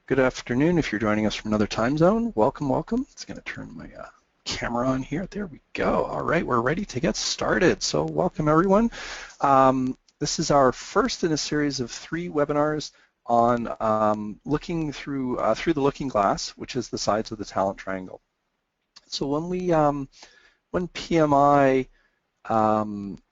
Good afternoon if you're joining us from another time zone. Welcome, welcome. It's going to turn my camera on here. There we go. All right, we're ready to get started. So welcome, everyone. This is our first in a series of 3 webinars on looking through the looking glass, which is the sides of the talent triangle. So when PMI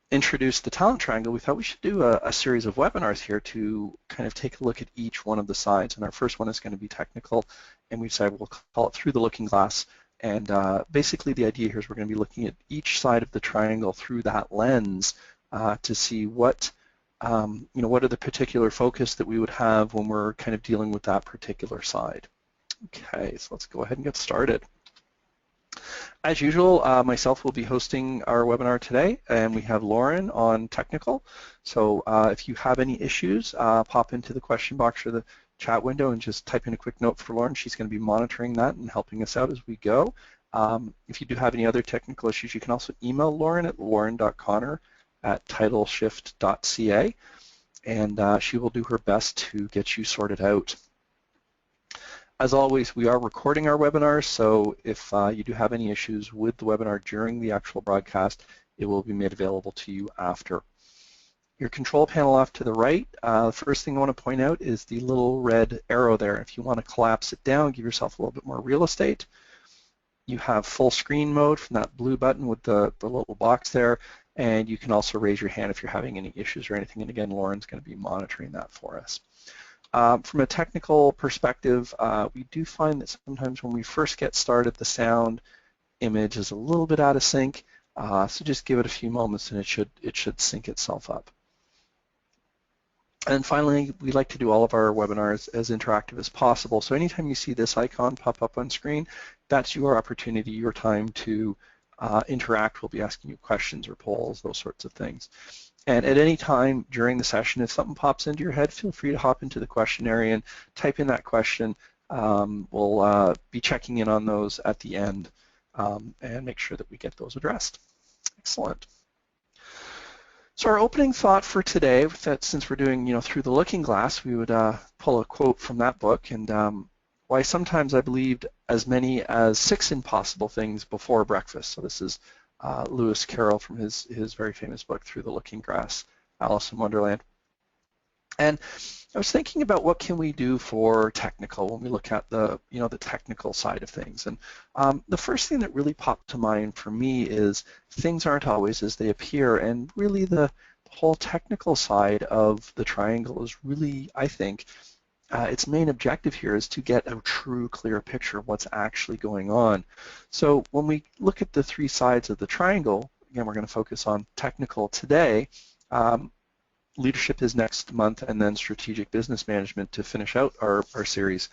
introduced the talent triangle, we thought we should do a series of webinars here to kind of take a look at each one of the sides. And our first one is going to be technical, and we decided we'll call it Through the Looking Glass. And basically the idea here is we're going to be looking at each side of the triangle through that lens to see what what are the particular focus that we would have when we're kind of dealing with that particular side. Okay, so let's go ahead and get started. As usual, myself will be hosting our webinar today, and we have Lauren on technical. So if you have any issues, pop into the question box or the chat window and just type in a quick note for Lauren. She's going to be monitoring that and helping us out as we go. If you do have any other technical issues, you can also email Lauren at lauren.connor@titleshift.ca, and she will do her best to get you sorted out. As always, we are recording our webinars, so if you do have any issues with the webinar during the actual broadcast, it will be made available to you after. Your control panel off to the right, the first thing I want to point out is the little red arrow there. If you want to collapse it down, give yourself a little bit more real estate. You have full screen mode from that blue button with the little box there, and you can also raise your hand if you're having any issues or anything, and again, Lauren's going to be monitoring that for us. From a technical perspective, we do find that sometimes when we first get started, the sound image is a little bit out of sync, so just give it a few moments and it should sync itself up. And finally, we like to do all of our webinars as interactive as possible, so anytime you see this icon pop up on screen, that's your opportunity, your time to interact. We'll be asking you questions or polls, those sorts of things. And at any time during the session, if something pops into your head, feel free to hop into the question area and type in that question. We'll be checking in on those at the end and make sure that we get those addressed. Excellent. So our opening thought for today, that since we're doing Through the Looking Glass, we would pull a quote from that book, and why sometimes I believed as many as 6 impossible things before breakfast. So this is Lewis Carroll from his very famous book, Through the Looking Glass, Alice in Wonderland. And I was thinking about what can we do for technical when we look at the technical side of things. And the first thing that really popped to mind for me is things aren't always as they appear, and really the whole technical side of the triangle is really, I think, its main objective here is to get a true, clear picture of what's actually going on. So when we look at the 3 sides of the triangle, again, we're going to focus on technical today. Leadership is next month, and then strategic business management to finish out our series.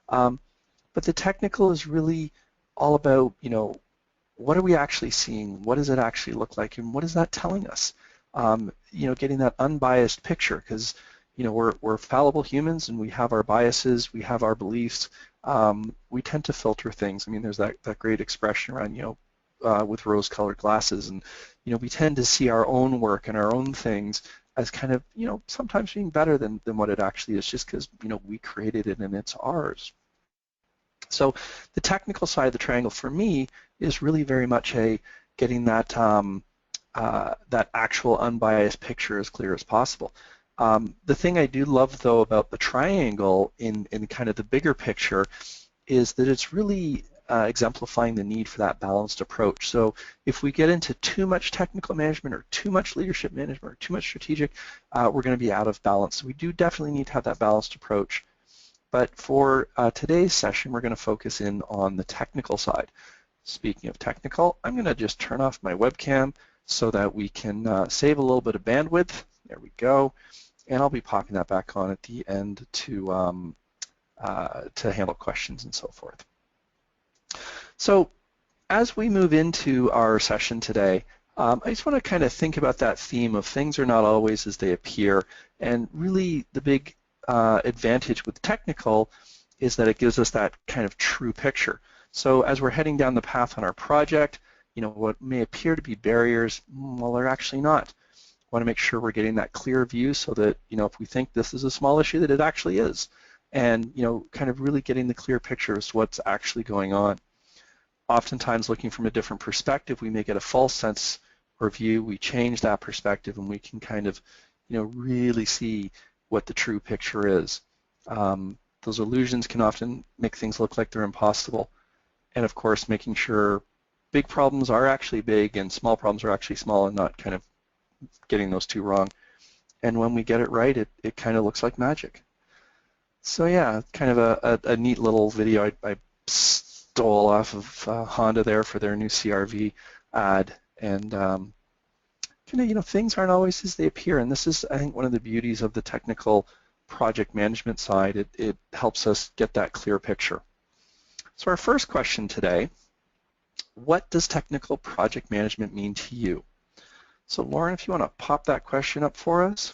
But the technical is really all about, what are we actually seeing? What does it actually look like? And what is that telling us? Getting that unbiased picture, because we're fallible humans and we have our biases, we have our beliefs. We tend to filter things. I mean, there's that great expression around, with rose-colored glasses, and we tend to see our own work and our own things as kind of, sometimes being better than what it actually is, just because, we created it and it's ours. So the technical side of the triangle for me is really very much getting that that actual unbiased picture as clear as possible. The thing I do love, though, about the triangle in kind of the bigger picture is that it's really exemplifying the need for that balanced approach. So if we get into too much technical management or too much leadership management or too much strategic, we're going to be out of balance. So we do definitely need to have that balanced approach. But for today's session, we're going to focus in on the technical side. Speaking of technical, I'm going to just turn off my webcam so that we can save a little bit of bandwidth. There we go. And I'll be popping that back on at the end to handle questions and so forth. So as we move into our session today, I just want to kind of think about that theme of things are not always as they appear, and really the big advantage with technical is that it gives us that kind of true picture. So as we're heading down the path on our project, what may appear to be barriers, well, they're actually not. We want to make sure we're getting that clear view so that, if we think this is a small issue, that it actually is. and kind of really getting the clear picture as to what's actually going on. Oftentimes, looking from a different perspective, we may get a false sense or view. We change that perspective, and we can kind of really see what the true picture is. Those illusions can often make things look like they're impossible. And of course, making sure big problems are actually big and small problems are actually small, and not kind of getting those two wrong. And when we get it right, it kind of looks like magic. So yeah, kind of a neat little video I stole off of Honda there for their new CR-V ad. And kind of, things aren't always as they appear. And this is, I think, one of the beauties of the technical project management side. It helps us get that clear picture. So our first question today, what does technical project management mean to you? So Lauren, if you want to pop that question up for us.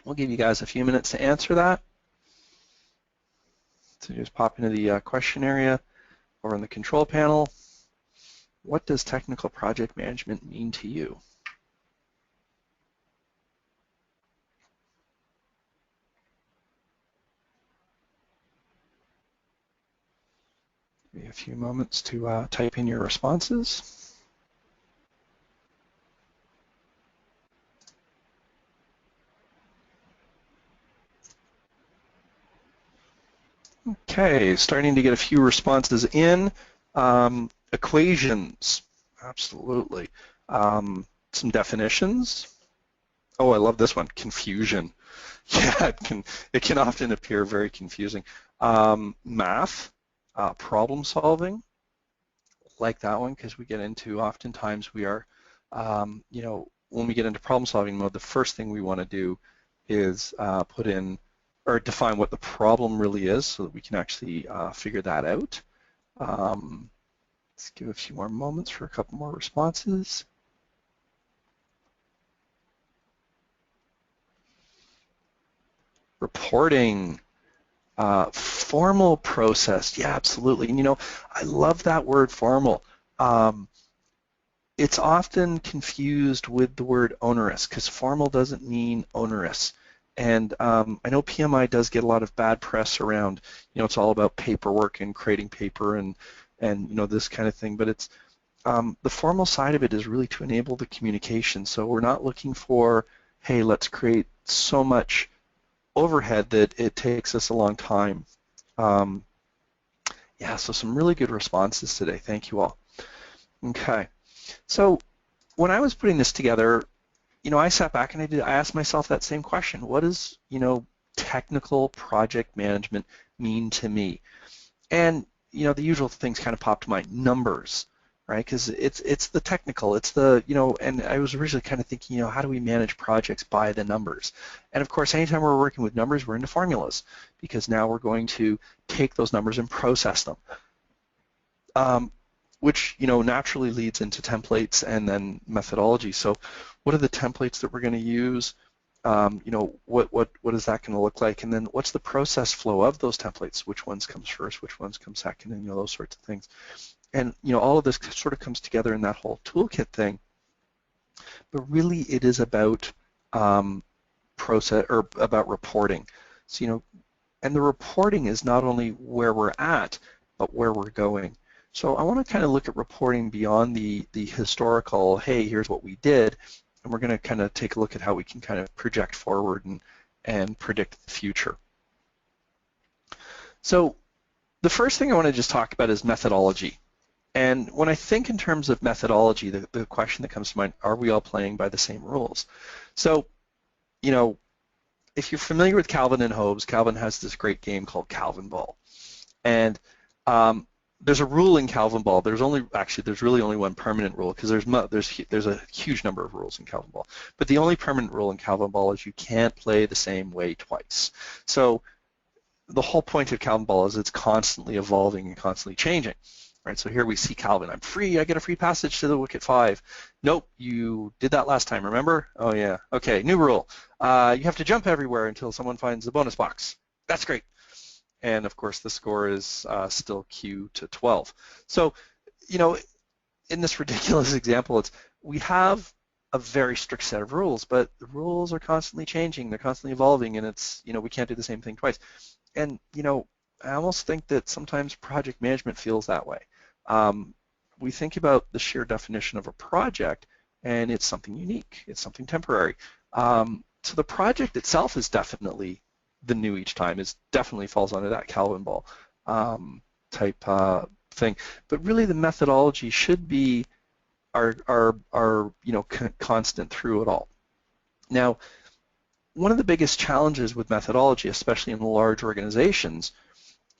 We'll give you guys a few minutes to answer that. So just pop into the question area or in the control panel. What does technical project management mean to you? Give me a few moments to type in your responses. Okay, starting to get a few responses in. Equations, absolutely. Some definitions. Oh, I love this one, confusion. Yeah, it can often appear very confusing. Math, problem solving, like that one, because we get into, oftentimes we are, when we get into problem solving mode, the first thing we want to do is put in or define what the problem really is so that we can actually figure that out. Let's give a few more moments for a couple more responses. Reporting, formal process, yeah, absolutely. And I love that word formal. It's often confused with the word onerous because formal doesn't mean onerous. And I know PMI does get a lot of bad press around, it's all about paperwork and creating paper and this kind of thing, but it's the formal side of it is really to enable the communication. So we're not looking for, hey, let's create so much overhead that it takes us a long time. Yeah, so some really good responses today. Thank you all. Okay, so when I was putting this together, I sat back and I asked myself that same question. What does, technical project management mean to me? And, the usual things kind of popped to mind. Numbers, right? Because it's the technical, it's the, and I was originally kind of thinking, how do we manage projects by the numbers? And of course, anytime we're working with numbers, we're into formulas because now we're going to take those numbers and process them. Which naturally leads into templates and then methodology. So what are the templates that we're going to use? What is that going to look like? And then what's the process flow of those templates? Which ones comes first? Which ones come second? And those sorts of things. And all of this sort of comes together in that whole toolkit thing. But really, it is about process or about reporting. So and the reporting is not only where we're at, but where we're going. So I want to kind of look at reporting beyond the historical, hey, here's what we did, and we're going to kind of take a look at how we can kind of project forward and predict the future. So the first thing I want to just talk about is methodology. And when I think in terms of methodology, the question that comes to mind, are we all playing by the same rules? So, if you're familiar with Calvin and Hobbes, Calvin has this great game called Calvin Ball. And there's a rule in Calvin Ball. There's really only one permanent rule because there's a huge number of rules in Calvin Ball. But the only permanent rule in Calvin Ball is you can't play the same way twice. So the whole point of Calvin Ball is it's constantly evolving and constantly changing. Right, so here we see Calvin. I'm free. I get a free passage to the wicket 5. Nope, you did that last time. Remember? Oh yeah. Okay. New rule. You have to jump everywhere until someone finds the bonus box. That's great. And of course, the score is still Q to 12. So, in this ridiculous example, we have a very strict set of rules, but the rules are constantly changing, they're constantly evolving, and it's, we can't do the same thing twice. And, I almost think that sometimes project management feels that way. We think about the sheer definition of a project, and it's something unique, it's something temporary. So the project itself is definitely the new each time, it definitely falls under that Calvin ball type thing. But really the methodology should be our constant through it all. Now, one of the biggest challenges with methodology, especially in large organizations,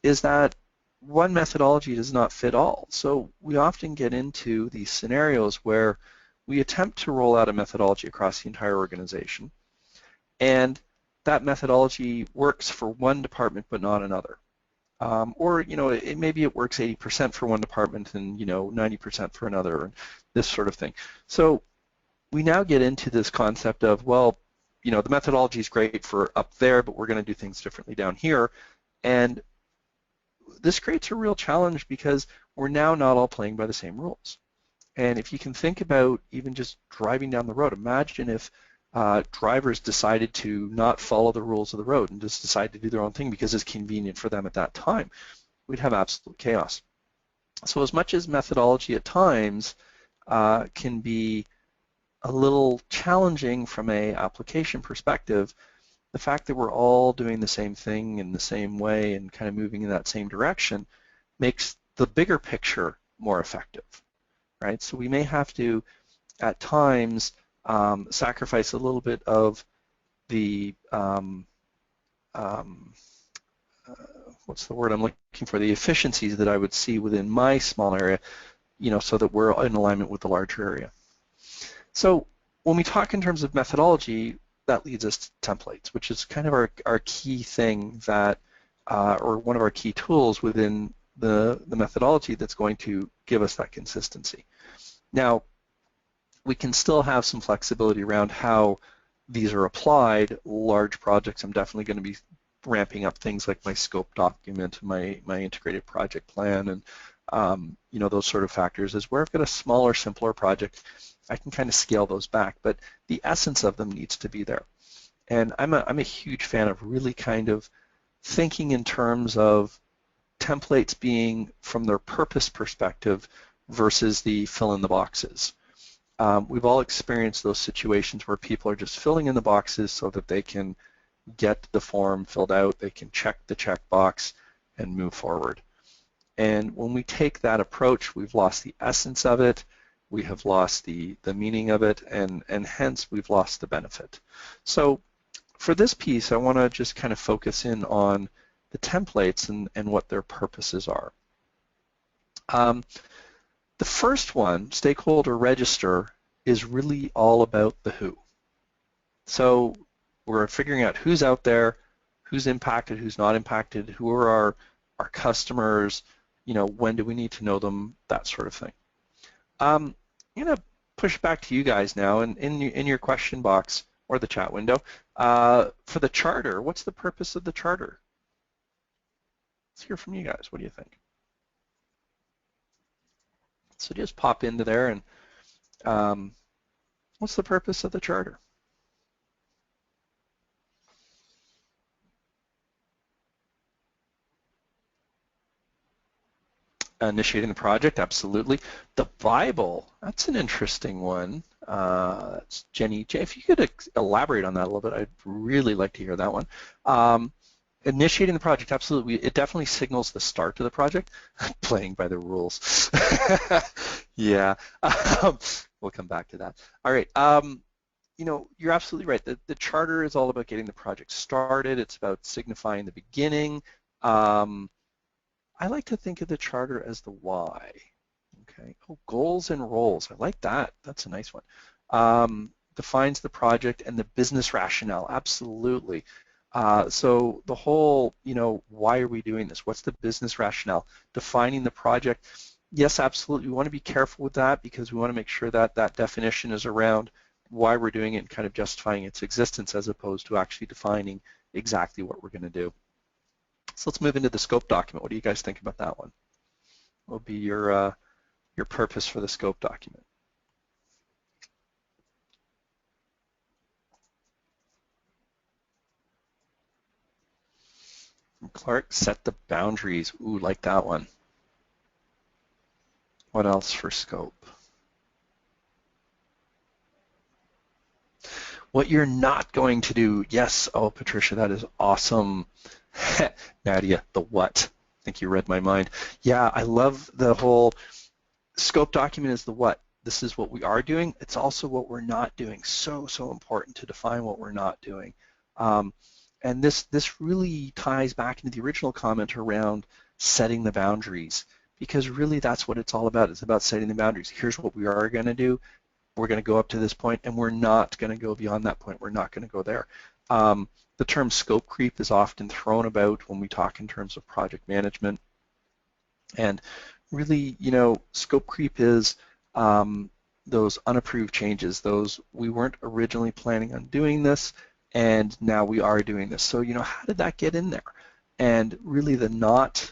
is that one methodology does not fit all. So we often get into these scenarios where we attempt to roll out a methodology across the entire organization, and that methodology works for one department but not another. Or maybe it works 80% for one department and 90% for another, and this sort of thing. So we now get into this concept of, well, the methodology is great for up there, but we're going to do things differently down here. And this creates a real challenge because we're now not all playing by the same rules. And if you can think about even just driving down the road, imagine if drivers decided to not follow the rules of the road and just decide to do their own thing because it's convenient for them at that time. We'd have absolute chaos. So as much as methodology at times can be a little challenging from an application perspective, the fact that we're all doing the same thing in the same way and kind of moving in that same direction makes the bigger picture more effective, right? So we may have to, at times, sacrifice a little bit of the, what's the word I'm looking for, the efficiencies that I would see within my small area, so that we're in alignment with the larger area. So when we talk in terms of methodology, that leads us to templates, which is kind of our key thing that, or one of our key tools within the methodology that's going to give us that consistency. Now, we can still have some flexibility around how these are applied. Large projects, I'm definitely going to be ramping up things like my scope document, my integrated project plan, and those sort of factors. Is where I've got a smaller, simpler project, I can kind of scale those back, but the essence of them needs to be there. And I'm a huge fan of really kind of thinking in terms of templates being from their purpose perspective versus the fill in the boxes. We've all experienced those situations where people are just filling in the boxes so that they can get the form filled out, they can check the checkbox and move forward. And when we take that approach, we've lost the essence of it, we have lost the meaning of it, and hence we've lost the benefit. So for this piece, I want to just kind of focus in on the templates and what their purposes are. The first one, stakeholder register, is really all about the who. So we're figuring out who's out there, who's impacted, who's not impacted, who are our customers, when do we need to know them, that sort of thing. I'm going to push back to you guys now, and in your question box or the chat window, for the charter, what's the purpose of the charter? Let's hear from you guys. What do you think? So just pop into there and what's the purpose of the charter? Initiating the project, absolutely. The Bible, that's an interesting one. That's Jenny J. If you could elaborate on that a little bit, I'd really like to hear that one. Initiating the project, absolutely. It definitely signals the start of the project. Playing by the rules. Yeah, we'll come back to that. All right, you're absolutely right. The charter is all about getting the project started. It's about signifying the beginning. I like to think of the charter as the why. Okay. Oh, goals and roles. I like that. That's a nice one. Defines the project and the business rationale. Absolutely. So the whole, why are we doing this? What's the business rationale? Defining the project. Yes, absolutely. We want to be careful with that because we want to make sure that that definition is around why we're doing it and kind of justifying its existence as opposed to actually defining exactly what we're going to do. So let's move into the scope document. What do you guys think about that one? What will be your purpose for the scope document? Clark, set the boundaries. Ooh, like that one. What else for scope? What you're not going to do. Yes, oh, Patricia, that is awesome. Nadia, the what? I think you read my mind. Yeah, I love the whole scope document is the what. This is what we are doing. It's also what we're not doing. So, so important to define what we're not doing. And this really ties back into the original comment around setting the boundaries, because really that's what it's all about. It's about setting the boundaries. Here's what we are going to do. We're going to go up to this point, and we're not going to go beyond that point. We're not going to go there. The term scope creep is often thrown about when we talk in terms of project management. And really, you know, scope creep is those unapproved changes, those we weren't originally planning on doing this, and now we are doing this. So, you know, how did that get in there? And really the not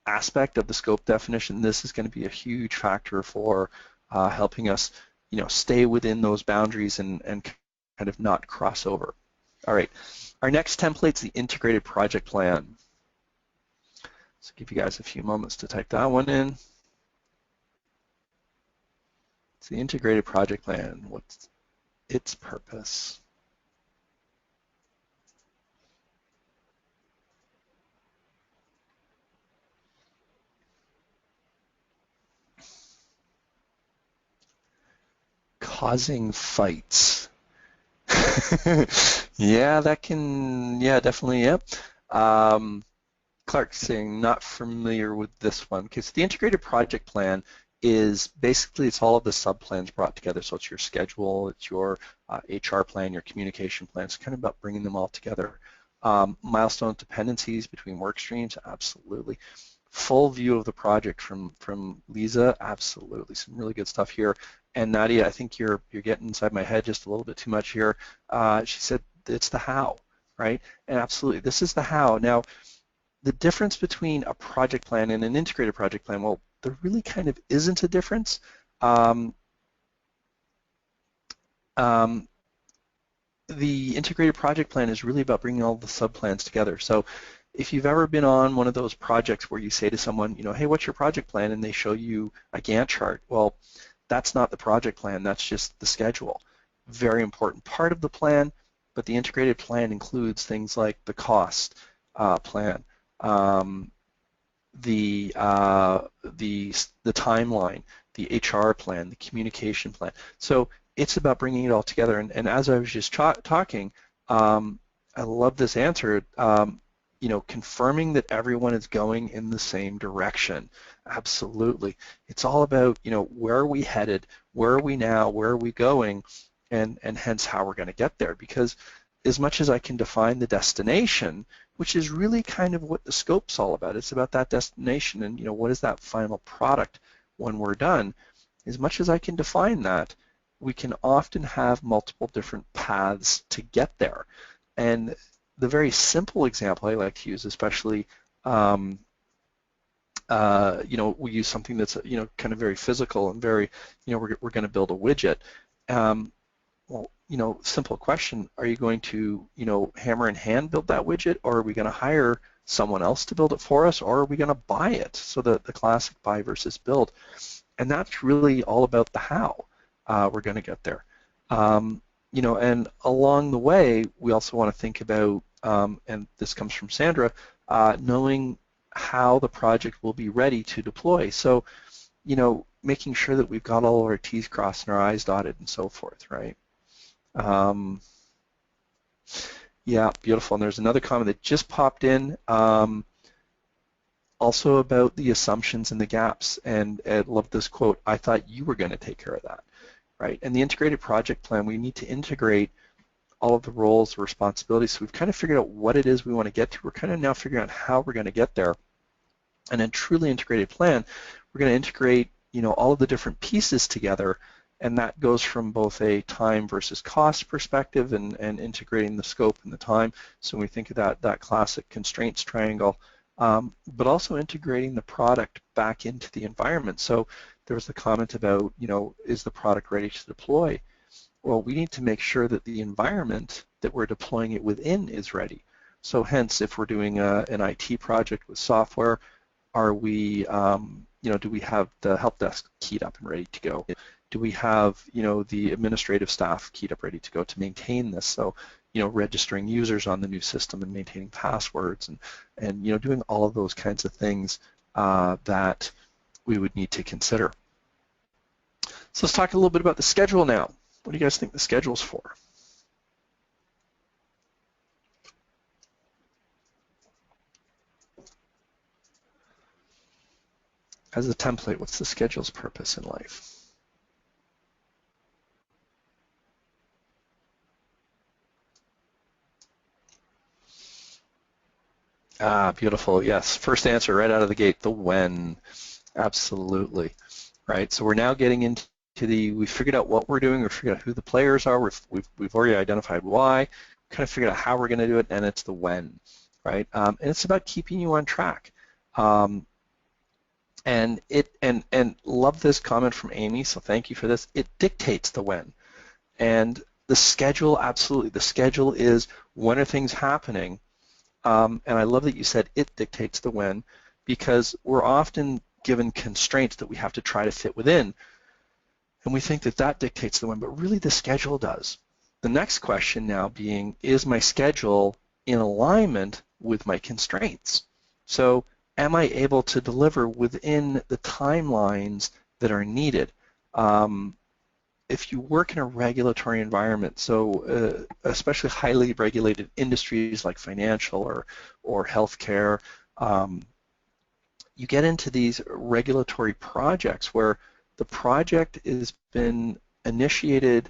aspect of the scope definition, this is going to be a huge factor for helping us, you know, stay within those boundaries and kind of not cross over. All right, our next template is the integrated project plan. So give you guys a few moments to type that one in. It's the integrated project plan. What's its purpose? Causing fights. Yeah, that can, yeah, definitely, yep. Clark saying not familiar with this one, because the integrated project plan is basically, it's all of the sub-plans brought together. So it's your schedule, it's your HR plan, your communication plan. It's kind of about bringing them all together. Milestone dependencies between work streams, absolutely. Full view of the project from Lisa, absolutely. Some really good stuff here. And Nadia, I think you're getting inside my head just a little bit too much here. She said it's the how, right? And absolutely, this is the how. Now, the difference between a project plan and an integrated project plan, well, there really kind of isn't a difference. The integrated project plan is really about bringing all the sub-plans together. So if you've ever been on one of those projects where you say to someone, you know, hey, what's your project plan? And they show you a Gantt chart. Well, that's not the project plan, that's just the schedule. Very important part of the plan, but the integrated plan includes things like the cost plan, the timeline, the HR plan, the communication plan. So it's about bringing it all together. And as I was just talking, I love this answer. You know, confirming that everyone is going in the same direction. Absolutely. It's all about, you know, where are we headed? Where are we now? Where are we going? And hence how we're going to get there. Because as much as I can define the destination, which is really kind of what the scope's all about, it's about that destination and, you know, what is that final product when we're done. As much as I can define that, we can often have multiple different paths to get there. And the very simple example I like to use, especially, you know, we use something that's, you know, kind of very physical and very, you know, we're going to build a widget. Well, you know, simple question, are you going to, you know, hammer and hand build that widget, or are we going to hire someone else to build it for us, or are we going to buy it? So the classic buy versus build. And that's really all about the how we're going to get there. You know, and along the way, we also want to think about, and this comes from Sandra, knowing how the project will be ready to deploy. So, you know, making sure that we've got all of our T's crossed and our I's dotted and so forth, right? Yeah, beautiful. And there's another comment that just popped in, also about the assumptions and the gaps. And I love this quote, I thought you were going to take care of that, right? And the integrated project plan, we need to integrate all of the roles, the responsibilities. So we've kind of figured out what it is we want to get to. We're kind of now figuring out how we're going to get there. And a truly integrated plan, we're going to integrate, you know, all of the different pieces together, and that goes from both a time versus cost perspective and integrating the scope and the time. So when we think of that classic constraints triangle, but also integrating the product back into the environment. So there was the comment about, you know, is the product ready to deploy? Well, we need to make sure that the environment that we're deploying it within is ready. So hence, if we're doing an IT project with software, are we, do we have the help desk keyed up and ready to go? Do we have, the administrative staff keyed up ready to go to maintain this? So, registering users on the new system and maintaining passwords and doing all of those kinds of things that we would need to consider. So let's talk a little bit about the schedule now. What do you guys think the schedule's for? As a template, what's the schedule's purpose in life? Ah, beautiful. Yes. First answer right out of the gate, the when. Absolutely. Right. So we're now getting into we figured out what we're doing, we figured out who the players are, we've already identified why, kind of figured out how we're going to do it, and it's the when, right? And it's about keeping you on track. And love this comment from Amy, so thank you for this. It dictates the when. And the schedule, absolutely. The schedule is when are things happening. And I love that you said it dictates the when, because we're often given constraints that we have to try to fit within. And we think that that dictates the when, but really the schedule does. The next question now being, is my schedule in alignment with my constraints? So am I able to deliver within the timelines that are needed? If you work in a regulatory environment, so especially highly regulated industries like financial or healthcare, you get into these regulatory projects where the project has been initiated,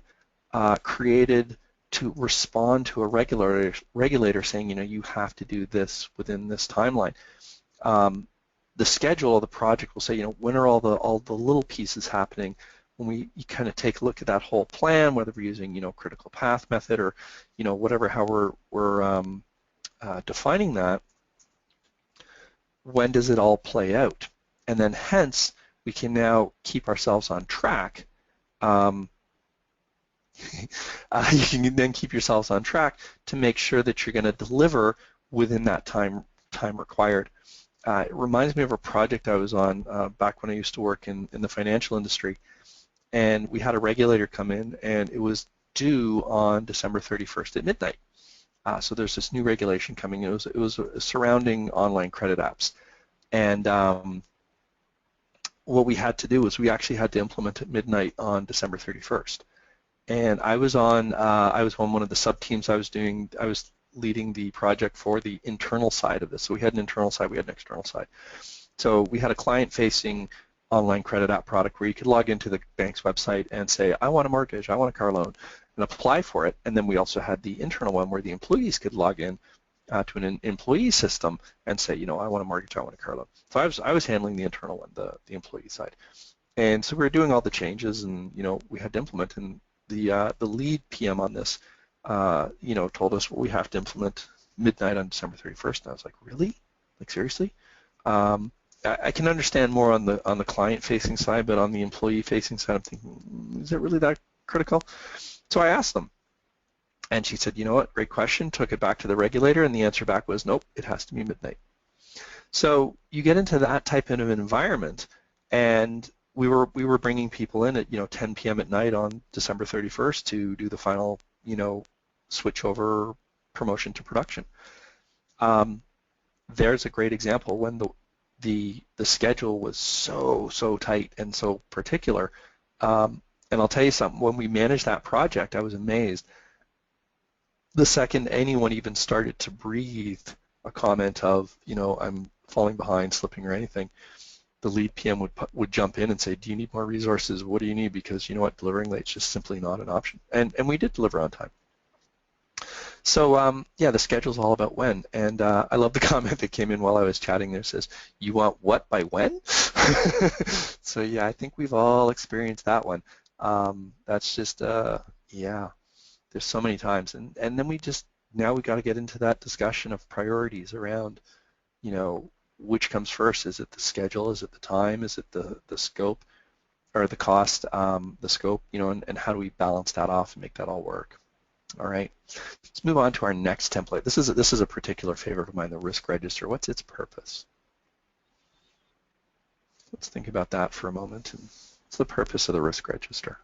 created to respond to a regulator saying, you have to do this within this timeline. The schedule of the project will say, when are all the little pieces happening? When you kind of take a look at that whole plan, whether we're using, critical path method or, whatever, how we're defining that, when does it all play out? And then hence, we can now keep ourselves on track. You can then keep yourselves on track to make sure that you're going to deliver within that time required. It reminds me of a project I was on back when I used to work in the financial industry, and we had a regulator come in, and it was due on December 31st at midnight. So there's this new regulation coming. It was surrounding online credit apps, and what we had to do was we actually had to implement at midnight on December 31st. And I was on one of the sub teams. I was leading the project for the internal side of this. So we had an internal side, we had an external side. So we had a client-facing online credit app product where you could log into the bank's website and say, I want a mortgage, I want a car loan, and apply for it. And then we also had the internal one where the employees could log in to an employee system and say, I want a mortgage, I want a car loan. So I was handling the internal one, the employee side. And so we were doing all the changes, and we had to implement. And the lead PM on this, told us, well, we have to implement midnight on December 31st. And I was like, really? Like, seriously? I can understand more on the client-facing side, but on the employee-facing side, I'm thinking, is it really that critical? So I asked them, and she said, you know what, great question. Took it back to the regulator, and the answer back was, nope, it has to be midnight. So you get into that type of an environment, and we were bringing people in at 10 p.m. at night on December 31st to do the final switch over promotion to production. There's a great example when the schedule was so tight and so particular. And I'll tell you something, when we managed that project, I was amazed. The second anyone even started to breathe a comment of, I'm falling behind, slipping or anything, the lead PM would jump in and say, do you need more resources? What do you need? Because you know what, delivering late is just simply not an option. And we did deliver on time. So yeah, the schedule's all about when. And I love the comment that came in while I was chatting there. It says, you want what by when? So yeah, I think we've all experienced that one. That's just, yeah, there's so many times. And then now we got to get into that discussion of priorities around, which comes first? Is it the schedule? Is it the time? Is it the scope or the cost, the scope, and how do we balance that off and make that all work? All right, let's move on to our next template. This is a particular favorite of mine, the risk register. What's its purpose? Let's think about that for a moment. And what's the purpose of the risk register?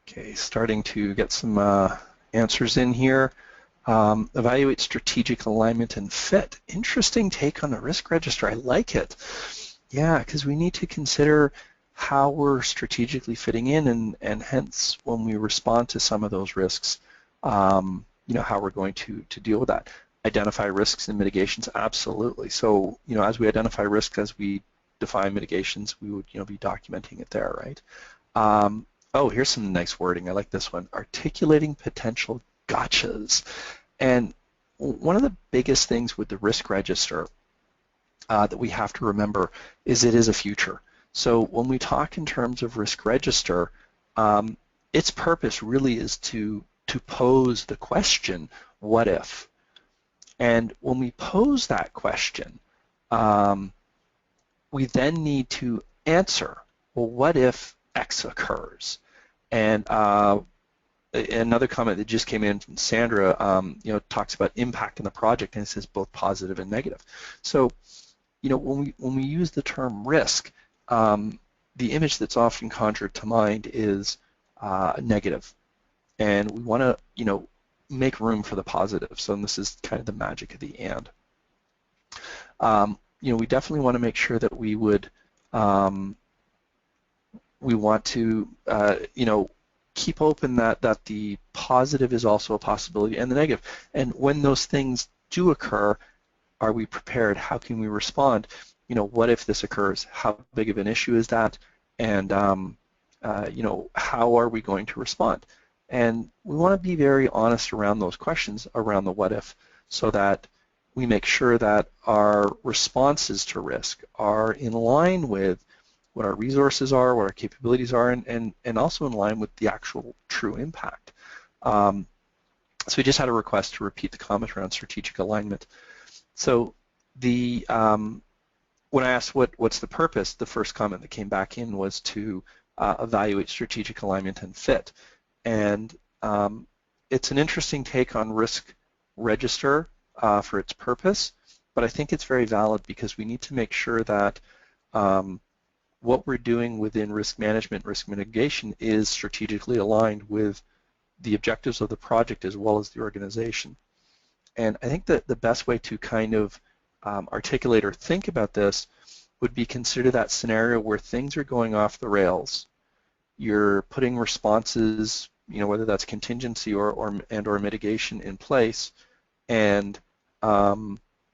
Okay, starting to get some answers in here. Evaluate strategic alignment and fit. Interesting take on the risk register. I like it. Yeah, because we need to consider how we're strategically fitting in, and hence when we respond to some of those risks, how we're going to deal with that. Identify risks and mitigations, absolutely. So, as we identify risks, as we define mitigations, we would, be documenting it there, right? Oh, here's some nice wording. I like this one. Articulating potential gotchas. And one of the biggest things with the risk register that we have to remember is it is a future. So when we talk in terms of risk register, its purpose really is to pose the question, what if? And when we pose that question, we then need to answer, well, what if X occurs? And another comment that just came in from Sandra, talks about impact in the project, and it says both positive and negative. So, when we use the term risk, the image that's often conjured to mind is negative, and we want to, make room for the positive. So this is kind of the magic of the and. We definitely want to make sure that we would, we want to, keep open that the positive is also a possibility and the negative. And when those things do occur, are we prepared? How can we respond? What if this occurs? How big of an issue is that? And, how are we going to respond? And we want to be very honest around those questions around the what if, so that we make sure that our responses to risk are in line with what our resources are, what our capabilities are, and also in line with the actual true impact. So we just had a request to repeat the comment around strategic alignment. So the when I asked what's the purpose, the first comment that came back in was to evaluate strategic alignment and fit. And it's an interesting take on risk register for its purpose, but I think it's very valid because we need to make sure that what we're doing within risk management, risk mitigation is strategically aligned with the objectives of the project as well as the organization. And I think that the best way to kind of articulate or think about this would be consider that scenario where things are going off the rails. You're putting responses, whether that's contingency or mitigation in place. And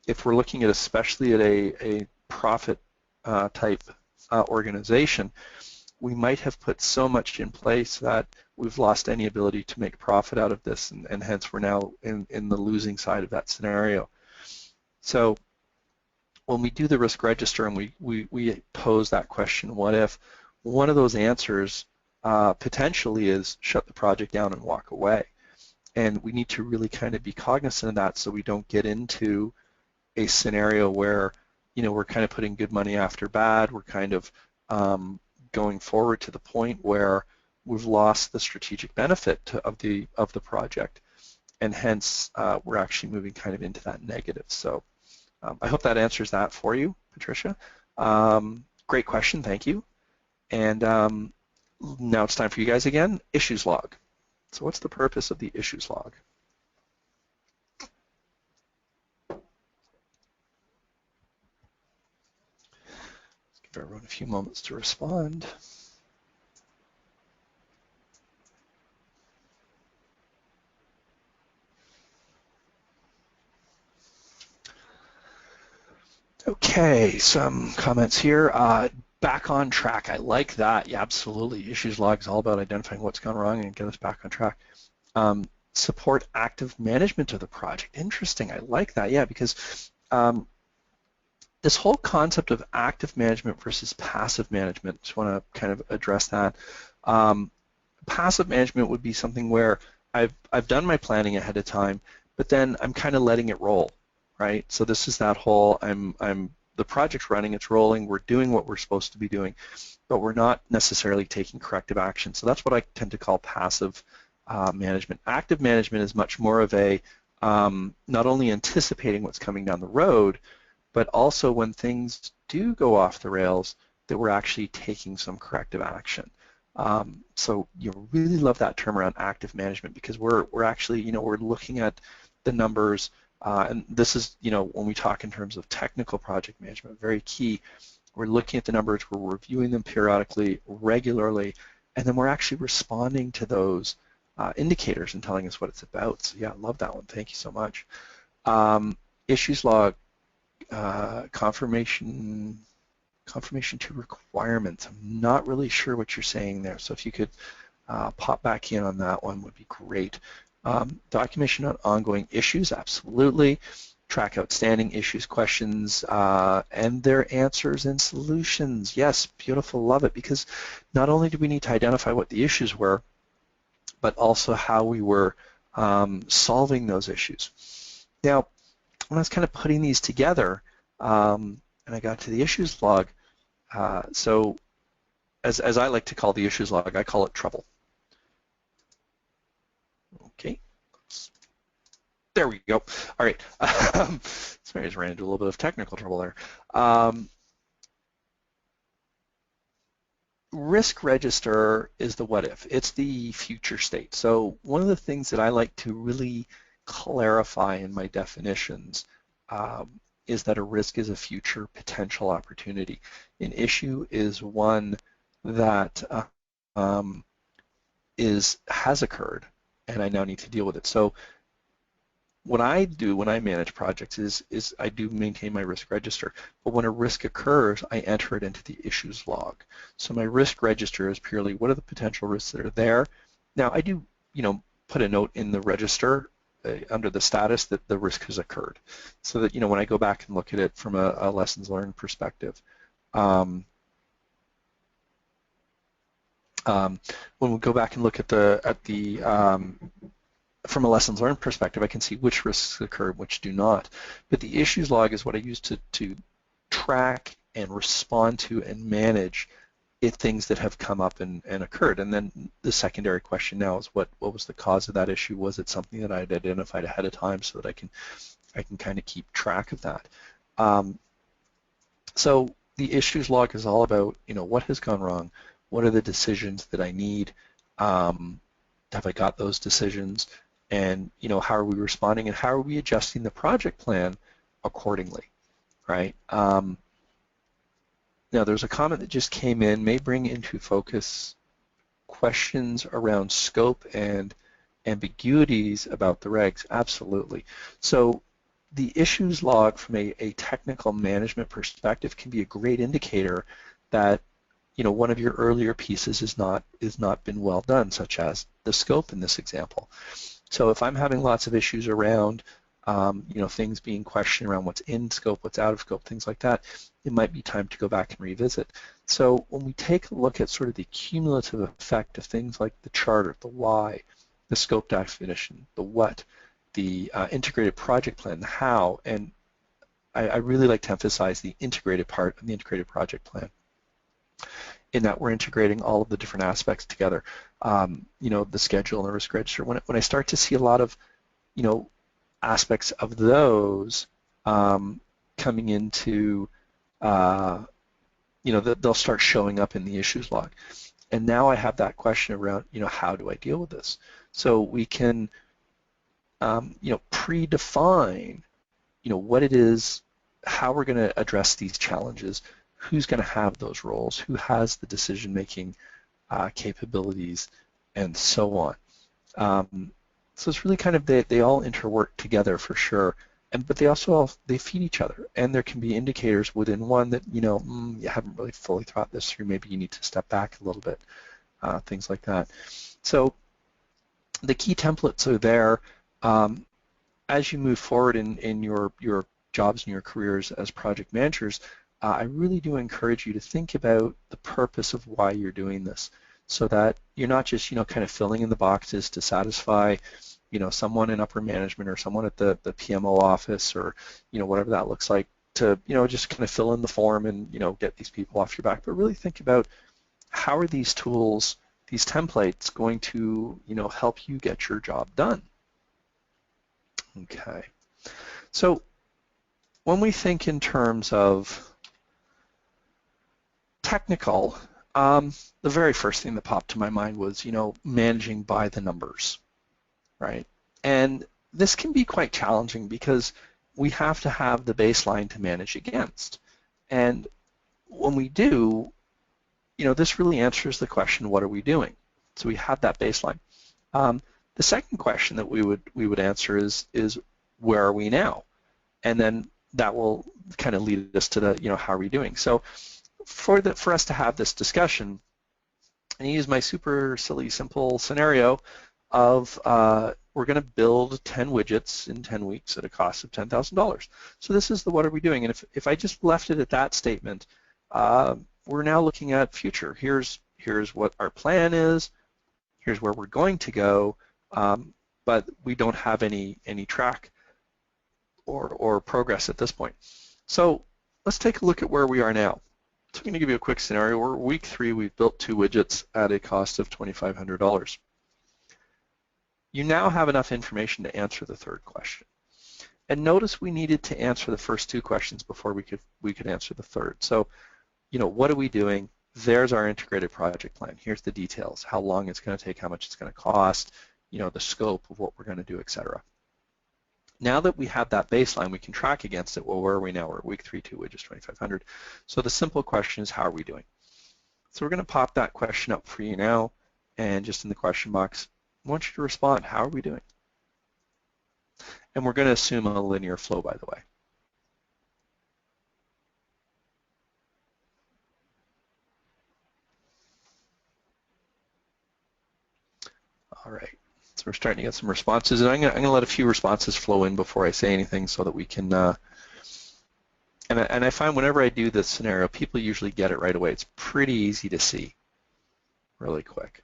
if we're looking at especially at a profit type organization, we might have put so much in place that we've lost any ability to make profit out of this, and hence we're now in the losing side of that scenario. So when we do the risk register and we pose that question, what if, one of those answers potentially is shut the project down and walk away. And we need to really kind of be cognizant of that so we don't get into a scenario where, we're kind of putting good money after bad. We're kind of going forward to the point where we've lost the strategic benefit of the project, and hence we're actually moving kind of into that negative. So I hope that answers that for you, Patricia. Great question, thank you. And now it's time for you guys again, issues log. So what's the purpose of the issues log? Give everyone a few moments to respond. Okay, some comments here. Back on track, I like that. Yeah, absolutely. Issues log is all about identifying what's gone wrong and get us back on track. Support active management of the project. Interesting, I like that. Yeah, because this whole concept of active management versus passive management, just want to kind of address that. Passive management would be something where I've done my planning ahead of time, but then I'm kind of letting it roll, right? So this is that whole the project's running, it's rolling, we're doing what we're supposed to be doing, but we're not necessarily taking corrective action. So that's what I tend to call passive management. Active management is much more of a not only anticipating what's coming down the road, but also when things do go off the rails, that we're actually taking some corrective action. So you really love that term around active management, because we're actually, we're looking at the numbers, and this is, when we talk in terms of technical project management, very key. We're looking at the numbers, we're reviewing them periodically, regularly, and then we're actually responding to those indicators and telling us what it's about. So yeah, I love that one. Thank you so much. Issues log, confirmation to requirements. I'm not really sure what you're saying there, so if you could pop back in on that one would be great. Documentation on ongoing issues, absolutely. Track outstanding issues, questions, and their answers and solutions. Yes, beautiful, love it, because not only do we need to identify what the issues were, but also how we were solving those issues. Now, when I was kind of putting these together, and I got to the issues log, so as I like to call the issues log, I call it trouble. Okay, there we go. All right, sorry, I just ran into a little bit of technical trouble there. Risk register is the what if. It's the future state. So one of the things that I like to really clarify in my definitions is that a risk is a future potential opportunity. An issue is one that has occurred, and I now need to deal with it. So what I do when I manage projects is I do maintain my risk register, but when a risk occurs, I enter it into the issues log. So my risk register is purely what are the potential risks that are there. Now I do, put a note in the register under the status that the risk has occurred, so that when I go back and look at it from a lessons learned perspective. When we go back and look at from a lessons learned perspective, I can see which risks occur and which do not. But the issues log is what I use to track and respond to and manage things that have come up and occurred. And then the secondary question now is what was the cause of that issue? Was it something that I had identified ahead of time so that I can kind of keep track of that? So the issues log is all about, what has gone wrong? What are the decisions that I need? Have I got those decisions? And how are we responding, and how are we adjusting the project plan accordingly, right? Now there's a comment that just came in, may bring into focus questions around scope and ambiguities about the regs. Absolutely. So the issues log from a technical management perspective can be a great indicator that one of your earlier pieces is not been well done, such as the scope in this example. So if I'm having lots of issues around, things being questioned around what's in scope, what's out of scope, things like that, it might be time to go back and revisit. So when we take a look at sort of the cumulative effect of things like the charter, the why, the scope definition, the what, the integrated project plan, the how, and I really like to emphasize the integrated part of the integrated project plan, in that we're integrating all of the different aspects together, the schedule and the risk register. When I start to see a lot of, aspects of those coming into, they'll start showing up in the issues log. And now I have that question around, how do I deal with this? So we can, predefine, what it is, how we're going to address these challenges, who's going to have those roles, who has the decision-making capabilities, and so on. So it's really kind of, they all interwork together for sure, but they also they feed each other, and there can be indicators within one that you haven't really fully thought this through. Maybe you need to step back a little bit, things like that. So the key templates are there. As you move forward in your jobs and your careers as project managers, I really do encourage you to think about the purpose of why you're doing this, so that you're not just, kind of filling in the boxes to satisfy, someone in upper management or someone at the PMO office or, whatever that looks like to, just kind of fill in the form and, get these people off your back. But really think about how are these tools, these templates going to, help you get your job done. Okay. So when we think in terms of technical, the very first thing that popped to my mind was, managing by the numbers, right? And this can be quite challenging because we have to have the baseline to manage against. And when we do, this really answers the question, what are we doing? So we have that baseline. The second question that we would answer is where are we now? And then that will kind of lead us to the, how are we doing? So for us to have this discussion, I use my super silly simple scenario of we're going to build 10 widgets in 10 weeks at a cost of $10,000. So this is the what are we doing? And if I just left it at that statement, we're now looking at future. Here's what our plan is. Here's where we're going to go, but we don't have any track or progress at this point. So let's take a look at where we are now. So I'm going to give you a quick scenario. We're week 3. We've built 2 widgets at a cost of $2,500. You now have enough information to answer the third question. And notice we needed to answer the first 2 questions before we could answer the third. So, what are we doing? There's our integrated project plan. Here's the details, how long it's going to take, how much it's going to cost, the scope of what we're going to do, etc. Now that we have that baseline, we can track against it. Well, where are we now? We're at week 3, 2 widgets, 2,500. So the simple question is, how are we doing? So we're going to pop that question up for you now, and just in the question box, I want you to respond. How are we doing? And we're going to assume a linear flow, by the way. All right. So we're starting to get some responses, and I'm going to let a few responses flow in before I say anything so that we can, and I find whenever I do this scenario, people usually get it right away. It's pretty easy to see really quick.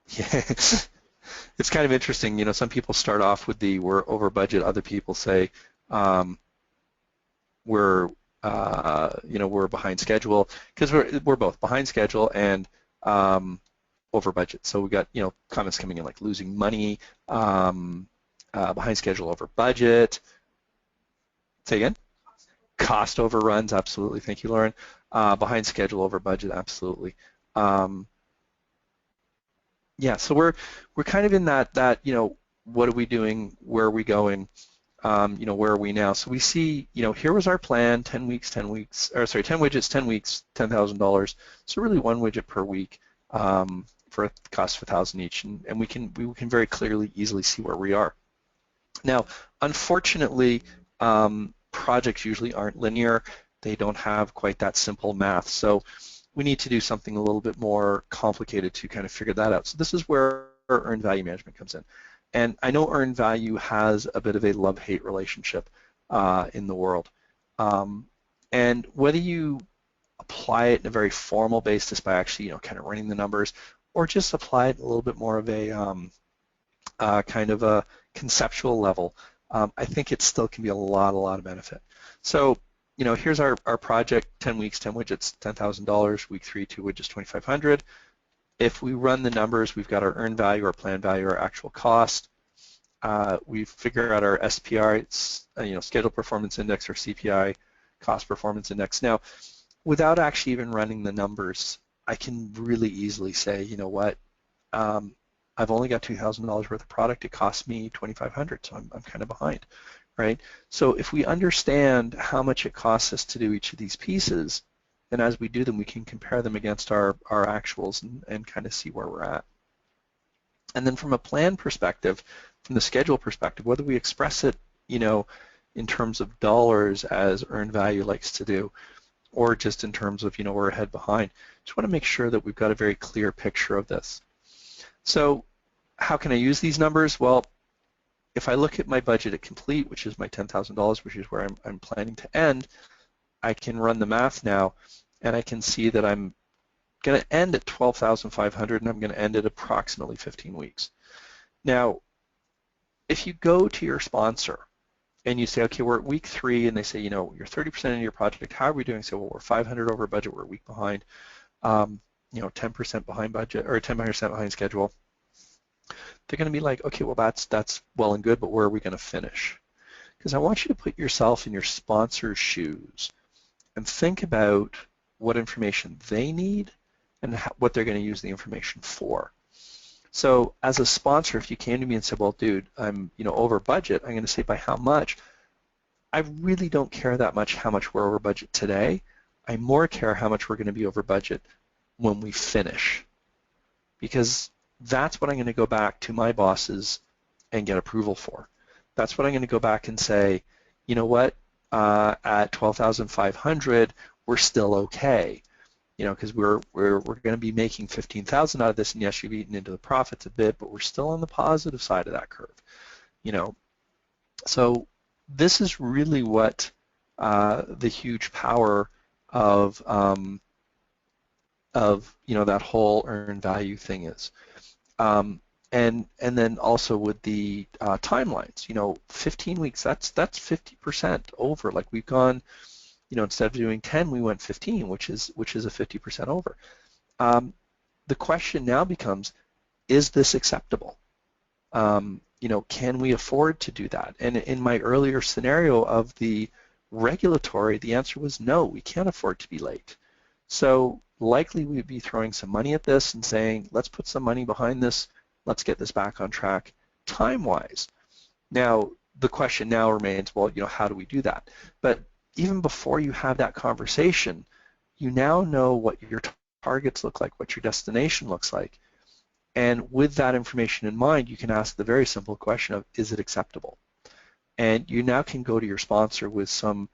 Yeah, it's kind of interesting. Some people start off with the we're over budget. Other people say we're we're behind schedule, because we're both behind schedule and over budget. So we got comments coming in like losing money, behind schedule, over budget. Say again? Cost overruns, absolutely. Thank you, Lauren. Behind schedule, over budget, absolutely. Yeah, so we're kind of in that what are we doing? Where are we going? Where are we now? So we see, here was our plan: 10 weeks, 10 weeks, or sorry, 10 widgets, 10 weeks, $10,000. So really 1 widget per week for a cost of $1,000 each, and we can very clearly, easily see where we are. Now, unfortunately, projects usually aren't linear. They don't have quite that simple math. So we need to do something a little bit more complicated to kind of figure that out. So this is where earned value management comes in. And I know earned value has a bit of a love-hate relationship in the world. And whether you apply it in a very formal basis by actually, kind of running the numbers, or just apply it a little bit more of a kind of a conceptual level, I think it still can be a lot of benefit. So, here's our project: 10 weeks, 10 widgets, $10,000. Week 3, 2 widgets, $2,500. If we run the numbers, we've got our earned value, our planned value, our actual cost. We figure out our SPR, it's schedule performance index, or CPI, cost performance index. Now, without actually even running the numbers, I can really easily say, what, I've only got $2,000 worth of product. It cost me $2,500, so I'm kind of behind, right? So if we understand how much it costs us to do each of these pieces, then as we do them, we can compare them against our actuals and kind of see where we're at. And then from a plan perspective, from the schedule perspective, whether we express it, in terms of dollars as earned value likes to do, or just in terms of, we're ahead behind, just want to make sure that we've got a very clear picture of this. So how can I use these numbers? Well, if I look at my budget at complete, which is my $10,000, which is where I'm planning to end, I can run the math now, and I can see that I'm going to end at 12,500 and I'm going to end at approximately 15 weeks. Now, if you go to your sponsor and you say, okay, we're at week 3, and they say, you know, you're 30% into your project, how are we doing? So, well, we're 500 over budget, we're a week behind, you know, 10% behind budget or 10% behind schedule. They're going to be like, okay, well, that's well and good, but where are we going to finish? Because I want you to put yourself in your sponsor's shoes and think about what information they need and what they're going to use the information for. So as a sponsor, if you came to me and said, well, dude, I'm over budget, I'm going to say, by how much? I really don't care that much how much we're over budget today. I more care how much we're going to be over budget when we finish, because that's what I'm going to go back to my bosses and get approval for. That's what I'm going to go back and say, you know what, at 12,500, we're still okay. Because we're going to be making 15,000 out of this, and yes, you've eaten into the profits a bit, but we're still on the positive side of that curve. So this is really what the huge power of that whole earned value thing is. And then also with the timelines, 15 weeks, that's 50% over. Like we've gone, instead of doing 10, we went 15, which is a 50% over. The question now becomes, is this acceptable? Can we afford to do that? And in my earlier scenario of the regulatory, the answer was no, we can't afford to be late. So likely we'd be throwing some money at this and saying, let's put some money behind this, let's get this back on track time-wise. Now, the question now remains, well, how do we do that? But even before you have that conversation, you now know what your targets look like, what your destination looks like. And with that information in mind, you can ask the very simple question of, is it acceptable? And you now can go to your sponsor with some,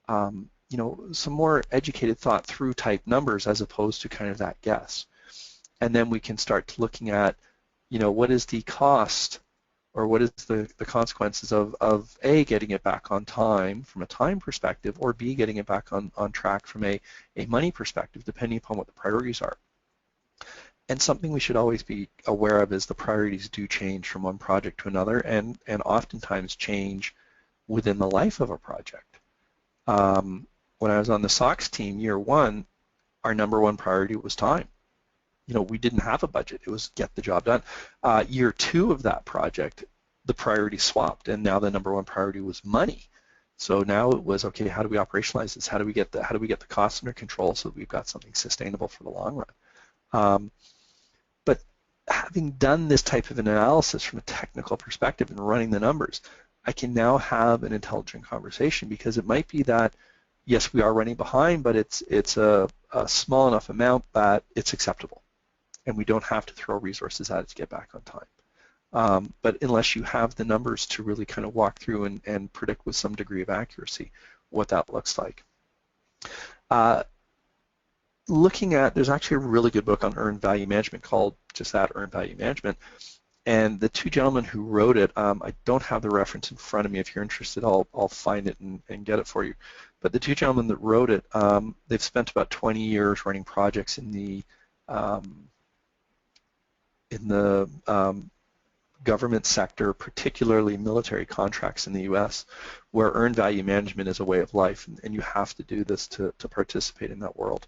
some more educated thought through type numbers as opposed to kind of that guess. And then we can start looking at, what is the cost, or what is the consequences of A, getting it back on time from a time perspective, or B, getting it back on track from a money perspective, depending upon what the priorities are. And something we should always be aware of is the priorities do change from one project to another, and oftentimes change within the life of a project. When I was on the SOX team, year 1, our number 1 priority was time. We didn't have a budget. It was get the job done. Year 2 of that project, the priority swapped, and now the number 1 priority was money. So now it was, okay, how do we operationalize this? How do we get the costs under control so that we've got something sustainable for the long run? But having done this type of an analysis from a technical perspective and running the numbers, I can now have an intelligent conversation, because it might be that, yes, we are running behind, but it's a small enough amount that it's acceptable, and we don't have to throw resources at it to get back on time. But unless you have the numbers to really kind of walk through and predict with some degree of accuracy what that looks like. There's actually a really good book on earned value management called just that, Earned Value Management. And the 2 gentlemen who wrote it, I don't have the reference in front of me. If you're interested, I'll find it and get it for you. But the 2 gentlemen that wrote it, they've spent about 20 years running projects in the government sector, particularly military contracts in the U.S., where earned value management is a way of life, and you have to do this to participate in that world.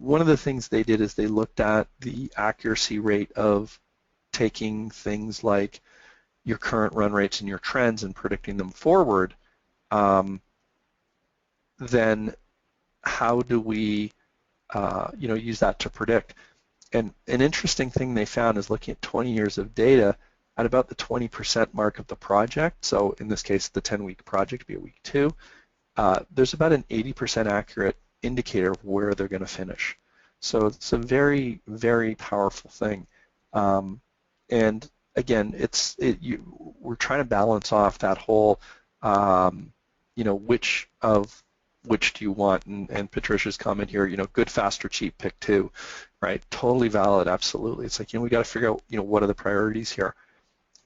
One of the things they did is they looked at the accuracy rate of taking things like your current run rates and your trends and predicting them forward. Then how do we use that to predict? And an interesting thing they found is looking at 20 years of data at about the 20% mark of the project. So in this case, the 10-week project would be a week 2. There's about an 80% accurate indicator of where they're going to finish. So it's a very, very powerful thing. And again, we're trying to balance off that whole, which do you want? And Patricia's comment here, good, fast, or cheap, pick 2, right? Totally valid, absolutely. It's like, we got to figure out, what are the priorities here?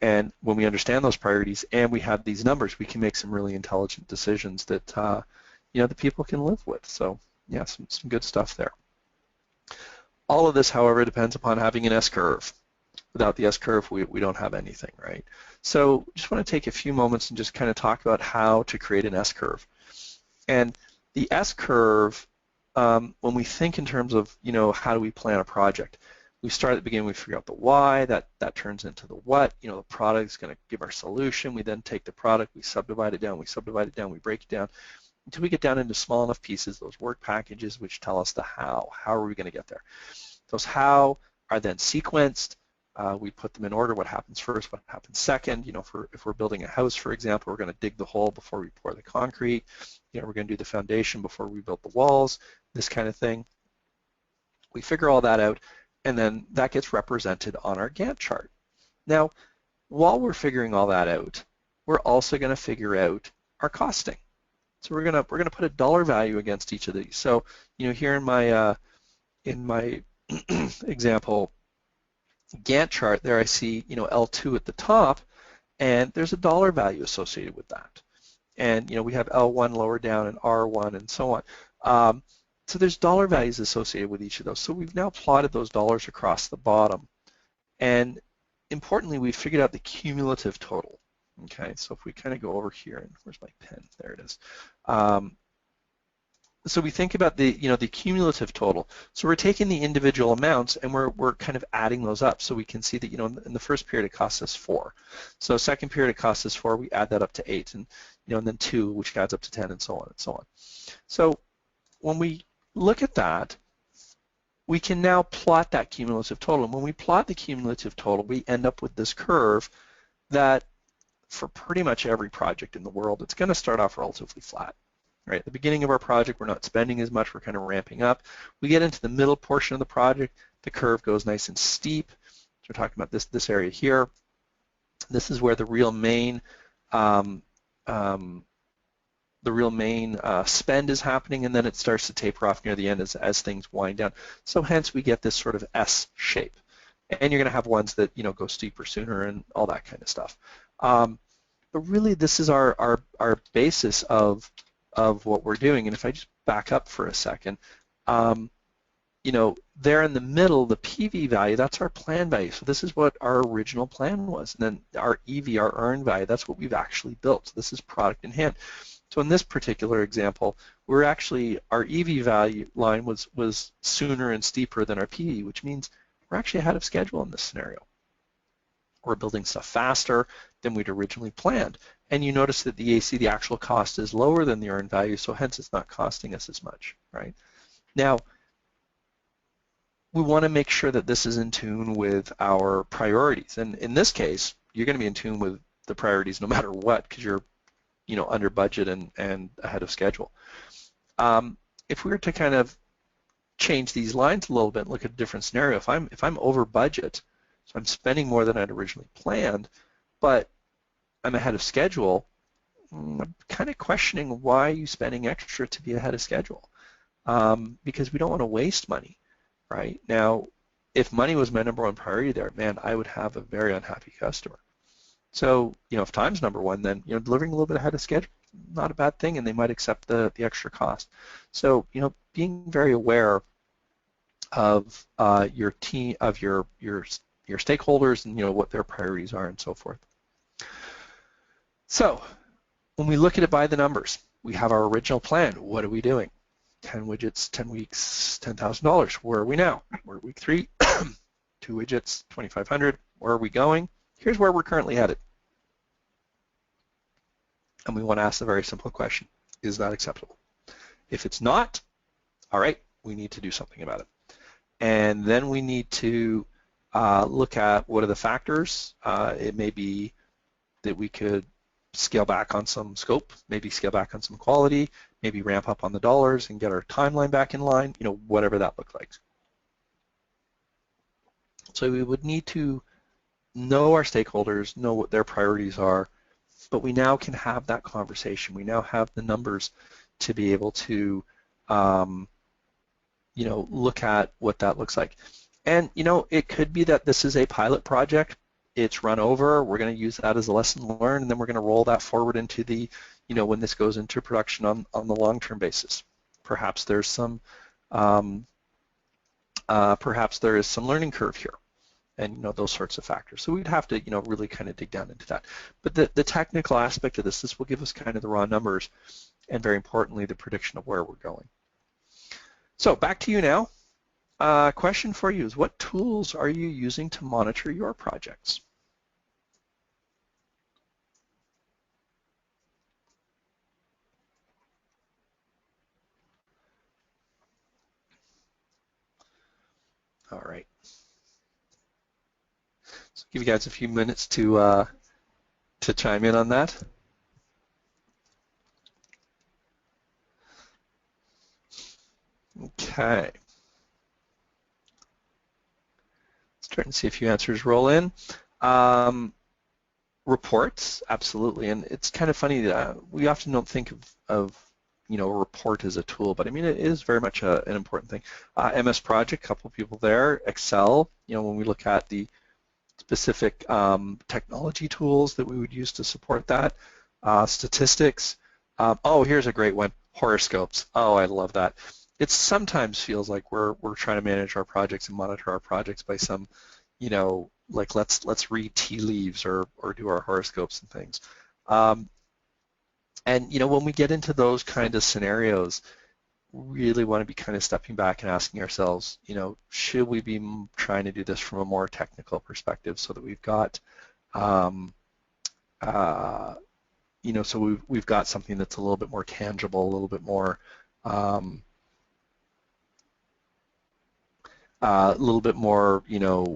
And when we understand those priorities and we have these numbers, we can make some really intelligent decisions that, the people can live with. So Yeah, some good stuff there. All of this, however, depends upon having an S-curve. Without the S-curve, we don't have anything, right? So just want to take a few moments and just kind of talk about how to create an S-curve. And the S-curve, when we think in terms of, how do we plan a project, we start at the beginning, we figure out the why, that turns into the what, the product is going to give our solution. We then take the product, we subdivide it down, we break it down until we get down into small enough pieces, those work packages, which tell us the how. How are we going to get there? Those how are then sequenced. We put them in order, what happens first, what happens second. If we're building a house, for example, we're going to dig the hole before we pour the concrete. We're going to do the foundation before we build the walls, this kind of thing. We figure all that out, and then that gets represented on our Gantt chart. Now, while we're figuring all that out, we're also going to figure out our costing. So we're going to put a dollar value against each of these. So, here in my example Gantt chart, there I see, L2 at the top, and there's a dollar value associated with that. And, we have L1 lower down and R1 and so on. So there's dollar values associated with each of those. So we've now plotted those dollars across the bottom. And importantly, we've figured out the cumulative total. Okay, so if we kind of go over here, and where's my pen? There it is. So we think about the cumulative total. So we're taking the individual amounts and we're kind of adding those up. So we can see that in the first period it costs us 4. So second period it costs us 4. We add that up to 8, and and then 2, which adds up to 10, and so on and so on. So when we look at that, we can now plot that cumulative total. And when we plot the cumulative total, we end up with this curve that, for pretty much every project in the world, it's going to start off relatively flat. Right, at the beginning of our project, we're not spending as much, we're kind of ramping up. We get into the middle portion of the project, the curve goes nice and steep. So we're talking about this area here. This is where the real main spend is happening, and then it starts to taper off near the end as things wind down. So hence we get this sort of S shape. And you're going to have ones that go steeper sooner and all that kind of stuff. But really, this is our basis of what we're doing. And if I just back up for a second, there in the middle, the PV value, that's our plan value. So this is what our original plan was. And then our EV, our earned value, that's what we've actually built. So this is product in hand. So in this particular example, our EV value line was sooner and steeper than our PV, which means we're actually ahead of schedule in this scenario. We're building stuff faster than we'd originally planned. And you notice that the AC, the actual cost, is lower than the earned value, so hence it's not costing us as much, right? Now, we want to make sure that this is in tune with our priorities. And in this case, you're going to be in tune with the priorities no matter what, because you're under budget and ahead of schedule. If we were to kind of change these lines a little bit and look at a different scenario, if I'm over budget, so I'm spending more than I'd originally planned, but I'm ahead of schedule, I'm kind of questioning why are you spending extra to be ahead of schedule? Because we don't want to waste money, right? Now, if money was my number one priority there, man, I would have a very unhappy customer. So, if time's number one, then, delivering a little bit ahead of schedule, not a bad thing, and they might accept the extra cost. So, being very aware of your team, of your stakeholders, and what their priorities are and so forth. So when we look at it by the numbers, we have our original plan. What are we doing? 10 widgets, 10 weeks, $10,000. Where are we now? We're at week 3. 2 widgets, $2,500. Where are we going? Here's where we're currently headed. And we want to ask the very simple question, is that acceptable? If it's not, all right, we need to do something about it. And then we need to look at what are the factors. It may be that we could scale back on some scope, maybe scale back on some quality, maybe ramp up on the dollars and get our timeline back in line, whatever that looks like. So we would need to know our stakeholders, know what their priorities are, but we now can have that conversation. We now have the numbers to be able to, look at what that looks like. And, it could be that this is a pilot project. It's run over, we're going to use that as a lesson learned, and then we're going to roll that forward into the, when this goes into production on the long-term basis. Perhaps there's some perhaps there is some learning curve here, and those sorts of factors. So we'd have to really kind of dig down into that. But the technical aspect of this will give us kind of the raw numbers, and very importantly, the prediction of where we're going. So back to you now. Question for you is, what tools are you using to monitor your projects? All right. So give you guys a few minutes to chime in on that. Okay. Let's try and see a few answers roll in. Reports, absolutely, and it's kind of funny that we often don't think of a report as a tool, but I mean it is very much an important thing. MS Project, a couple of people there. Excel, when we look at the specific technology tools that we would use to support that. Statistics. Oh, here's a great one. Horoscopes. Oh, I love that. It sometimes feels like we're trying to manage our projects and monitor our projects by some, like let's read tea leaves or do our horoscopes and things. And when we get into those kind of scenarios, we really want to be kind of stepping back and asking ourselves, should we be trying to do this from a more technical perspective so that we've got, so we've got something that's a little bit more tangible, a little bit more,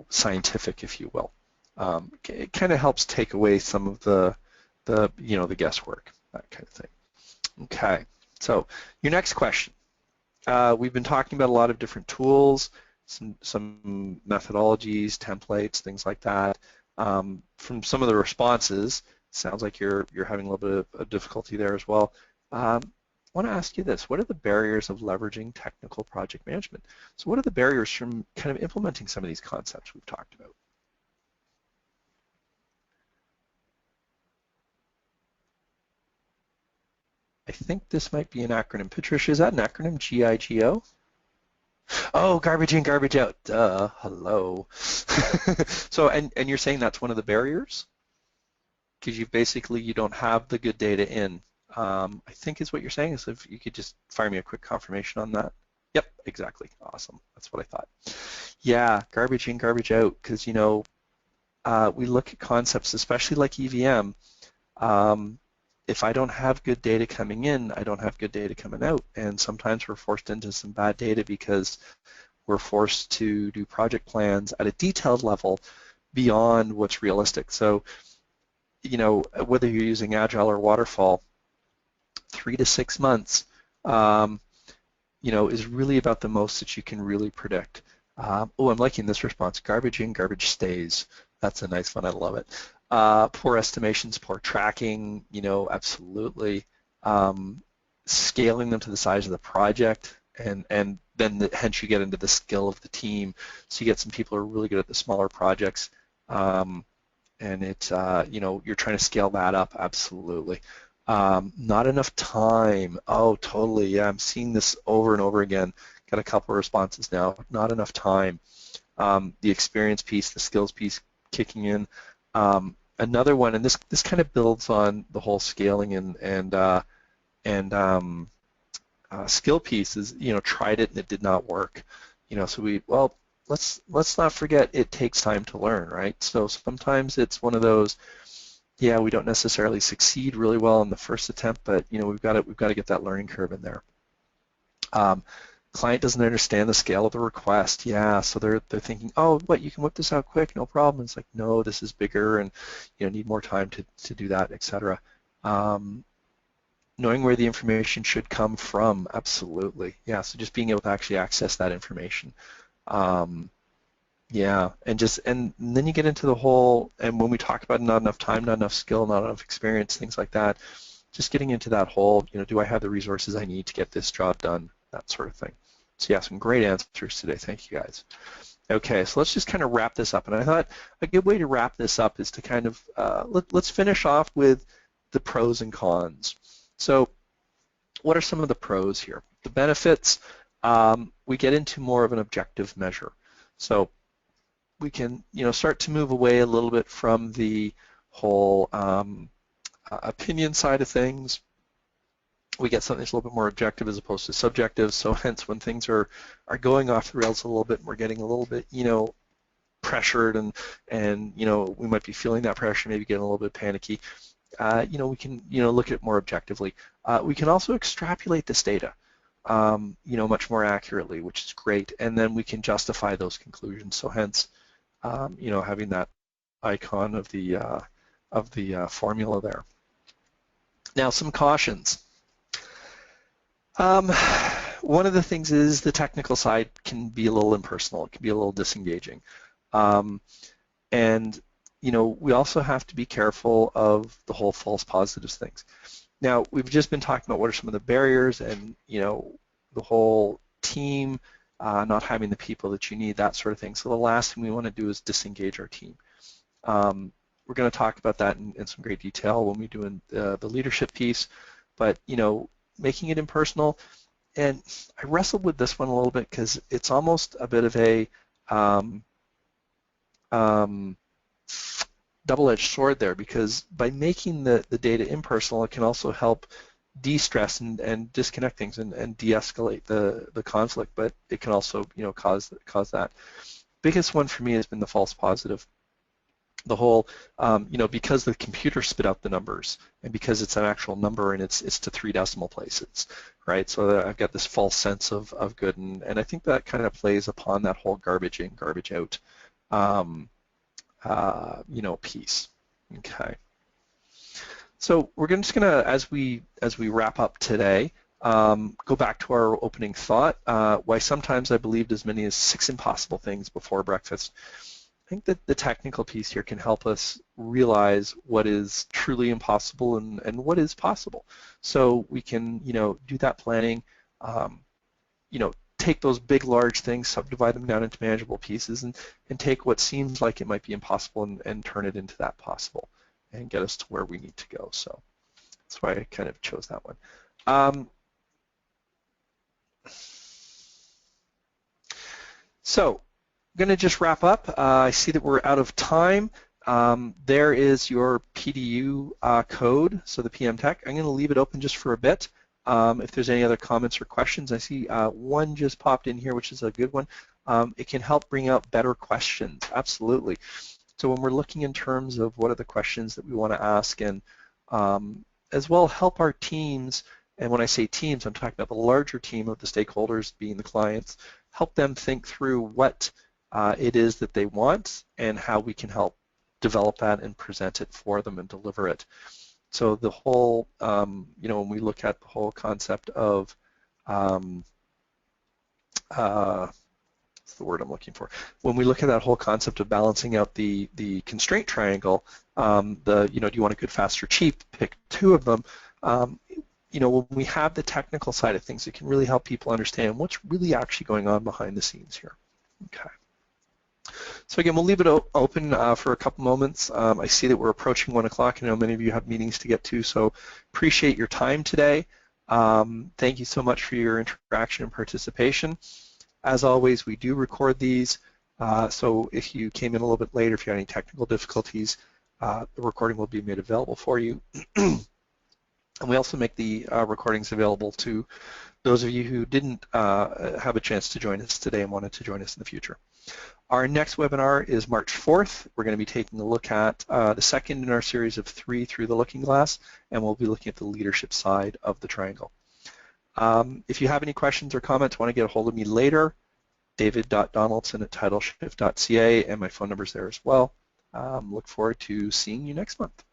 scientific, if you will. It kind of helps take away some of the guesswork, that kind of thing. Okay, so your next question. We've been talking about a lot of different tools, some methodologies, templates, things like that. From some of the responses, sounds like you're having a little bit of difficulty there as well. I want to ask you this: what are the barriers of leveraging technical project management? So what are the barriers from kind of implementing some of these concepts we've talked about? I think this might be an acronym. Patricia, is that an acronym, GIGO? Oh, garbage in, garbage out. Duh, hello. So, and you're saying that's one of the barriers? Because you don't have the good data in. I think is what you're saying. So if you could just fire me a quick confirmation on that. Yep, exactly. Awesome. That's what I thought. Yeah, garbage in, garbage out. Because, we look at concepts, especially like EVM. If I don't have good data coming in, I don't have good data coming out. And sometimes we're forced into some bad data because we're forced to do project plans at a detailed level beyond what's realistic. So, whether you're using Agile or Waterfall, 3 to 6 months, is really about the most that you can really predict. Oh, I'm liking this response. Garbage in, garbage stays. That's a nice one. I love it. Poor estimations, poor tracking, absolutely. Scaling them to the size of the project, and then hence you get into the skill of the team. So you get some people who are really good at the smaller projects, and it's you're trying to scale that up, absolutely. Not enough time. Oh, totally. Yeah, I'm seeing this over and over again. Got a couple of responses now. Not enough time. The experience piece, the skills piece kicking in. Another one, and this kind of builds on the whole scaling and skill piece is, tried it and it did not work. So let's not forget it takes time to learn, right? So sometimes it's one of those, yeah, we don't necessarily succeed really well in the first attempt, but we've got to get that learning curve in there. Client doesn't understand the scale of the request. Yeah, so they're thinking, oh, what, you can whip this out quick, no problem. It's like, no, this is bigger, and need more time to do that, etc. Knowing where the information should come from, absolutely. Yeah, so just being able to actually access that information. Yeah, and then you get into the whole, and when we talk about not enough time, not enough skill, not enough experience, things like that, just getting into that whole, do I have the resources I need to get this job done, that sort of thing. So yeah, some great answers today. Thank you, guys. Okay, so let's just kind of wrap this up. And I thought a good way to wrap this up is to kind of, let's finish off with the pros and cons. So what are some of the pros here? the benefits, we get into more of an objective measure. So we can, start to move away a little bit from the whole opinion side of things. We get something that's a little bit more objective as opposed to subjective. So hence, when things are going off the rails a little bit, and we're getting a little bit, pressured, and we might be feeling that pressure, maybe getting a little bit panicky. We can, look at it more objectively. We can also extrapolate this data, much more accurately, which is great, and then we can justify those conclusions. So hence, having that icon of the formula there. Now, some cautions. One of the things is the technical side can be a little impersonal. It can be a little disengaging. And we also have to be careful of the whole false positives things. Now, we've just been talking about what are some of the barriers, and the whole team not having the people that you need, that sort of thing. So the last thing we want to do is disengage our team. We're going to talk about that in some great detail when we do the leadership piece, but making it impersonal. And I wrestled with this one a little bit because it's almost a bit of a double-edged sword there, because by making the data impersonal, it can also help de-stress and disconnect things and de-escalate the conflict, but it can also cause that. Biggest one for me has been the false positive. The whole, because the computer spit out the numbers, and because it's an actual number and it's to 3 decimal places, right? So I've got this false sense of good, and I think that kind of plays upon that whole garbage in, garbage out, piece. Okay. So we're just gonna, as we wrap up today, go back to our opening thought. Why sometimes I believed as many as 6 impossible things before breakfast. I think that the technical piece here can help us realize what is truly impossible and what is possible. So we can, do that planning, take those big, large things, subdivide them down into manageable pieces, and take what seems like it might be impossible and turn it into that possible and get us to where we need to go. So that's why I kind of chose that one. So I'm going to just wrap up. I see that we're out of time. There is your PDU code, so the PM Tech. I'm going to leave it open just for a bit. If there's any other comments or questions, I see one just popped in here, which is a good one. It can help bring out better questions, absolutely. So when we're looking in terms of what are the questions that we want to ask, and as well help our teams, and when I say teams, I'm talking about the larger team of the stakeholders being the clients, help them think through what it is that they want and how we can help develop that and present it for them and deliver it. So the whole, when we look at the whole concept of, what's the word I'm looking for? When we look at that whole concept of balancing out the constraint triangle, do you want a good, fast, or cheap? Pick 2 of them. When we have the technical side of things, it can really help people understand what's really actually going on behind the scenes here. Okay. So again, we'll leave it open for a couple moments. I see that we're approaching 1 o'clock. I know many of you have meetings to get to, so appreciate your time today. Thank you so much for your interaction and participation. As always, we do record these, so if you came in a little bit later, if you had any technical difficulties, the recording will be made available for you. And we also make the recordings available to those of you who didn't have a chance to join us today and wanted to join us in the future. Our next webinar is March 4th. We're going to be taking a look at the second in our series of 3 through the looking glass, and we'll be looking at the leadership side of the triangle. If you have any questions or comments, want to get a hold of me later, david.donaldson@titleshift.ca, and my phone number's there as well. Look forward to seeing you next month.